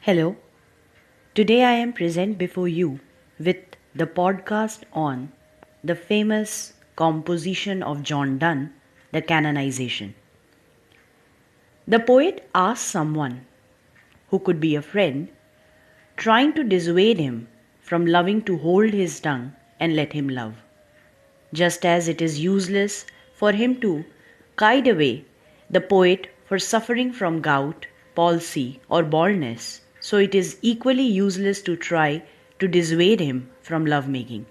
Hello, today I am present before you with the podcast on the famous composition of John Donne, the Canonization. The poet asks someone, who could be a friend, trying to dissuade him from loving to hold his tongue and let him love. Just as it is useless for him to guide away the poet for suffering from gout, palsy, or baldness, so it is equally useless to try to dissuade him from love-making.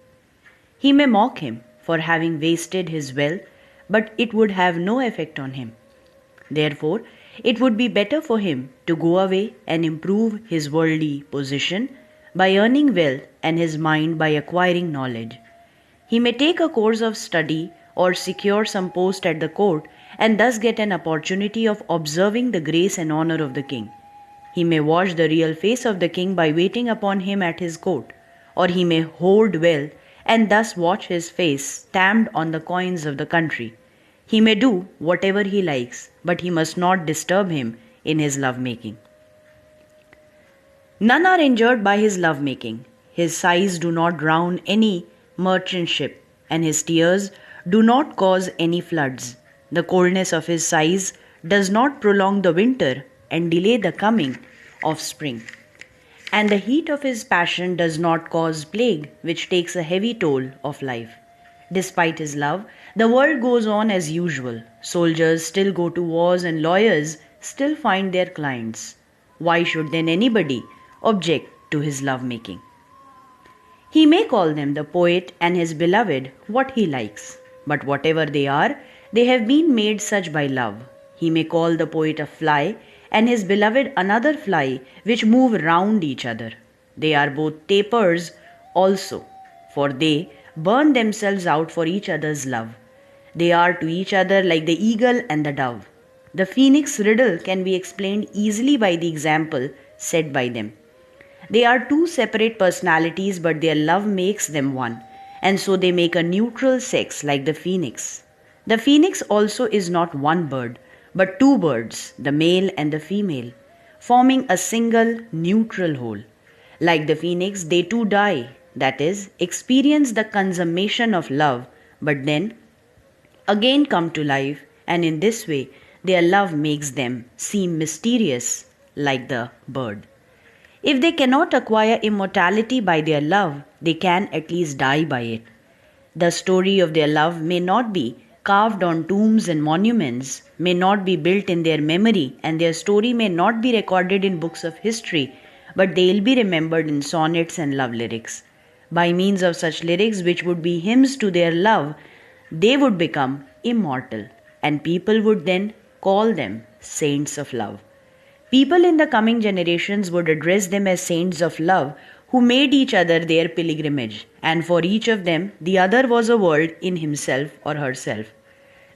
He may mock him for having wasted his wealth, but it would have no effect on him. Therefore, it would be better for him to go away and improve his worldly position by earning wealth and his mind by acquiring knowledge. He may take a course of study or secure some post at the court and thus get an opportunity of observing the grace and honor of the king. He may watch the real face of the king by waiting upon him at his court, or he may hoard wealth and thus watch his face stamped on the coins of the country. He may do whatever he likes, but he must not disturb him in his love-making. None are injured by his love-making. His sighs do not drown any merchant ship, and his tears do not cause any floods. The coldness of his sighs does not prolong the winter and delay the coming of spring. And the heat of his passion does not cause plague, which takes a heavy toll of life. Despite his love, the world goes on as usual. Soldiers still go to wars and lawyers still find their clients. Why should then anybody object to his love-making? He may call them, the poet and his beloved, what he likes, but whatever they are, they have been made such by love. He may call the poet a fly and his beloved another fly which move round each other. They are both tapers also, for they burn themselves out for each other's love. They are to each other like the eagle and the dove. The phoenix riddle can be explained easily by the example set by them. They are two separate personalities, but their love makes them one, and so they make a neutral sex like the phoenix. The phoenix also is not one bird, but two birds, the male and the female, forming a single neutral whole. Like the phoenix, they too die, that is, experience the consummation of love, but then again come to life, and in this way their love makes them seem mysterious like the bird. If they cannot acquire immortality by their love, they can at least die by it. The story of their love may not be carved on tombs and monuments, may not be built in their memory, and their story may not be recorded in books of history, but they'll be remembered in sonnets and love lyrics. By means of such lyrics, which would be hymns to their love, they would become immortal, and people would then call them saints of love. People in the coming generations would address them as saints of love who made each other their pilgrimage, and for each of them the other was a world in himself or herself.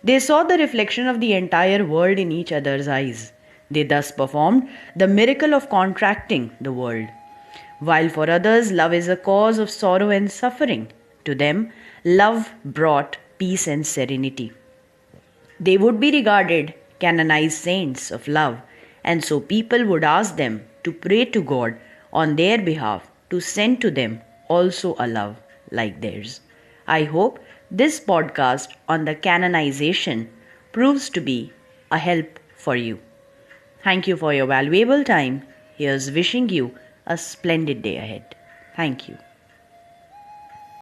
They saw the reflection of the entire world in each other's eyes. They thus performed the miracle of contracting the world. While for others love is a cause of sorrow and suffering, to them love brought peace and serenity. They would be regarded canonized saints of love, and so people would ask them to pray to God on their behalf to send to them also a love like theirs. I hope this podcast on the canonization proves to be a help for you. Thank you for your valuable time. Here's wishing you a splendid day ahead. Thank you.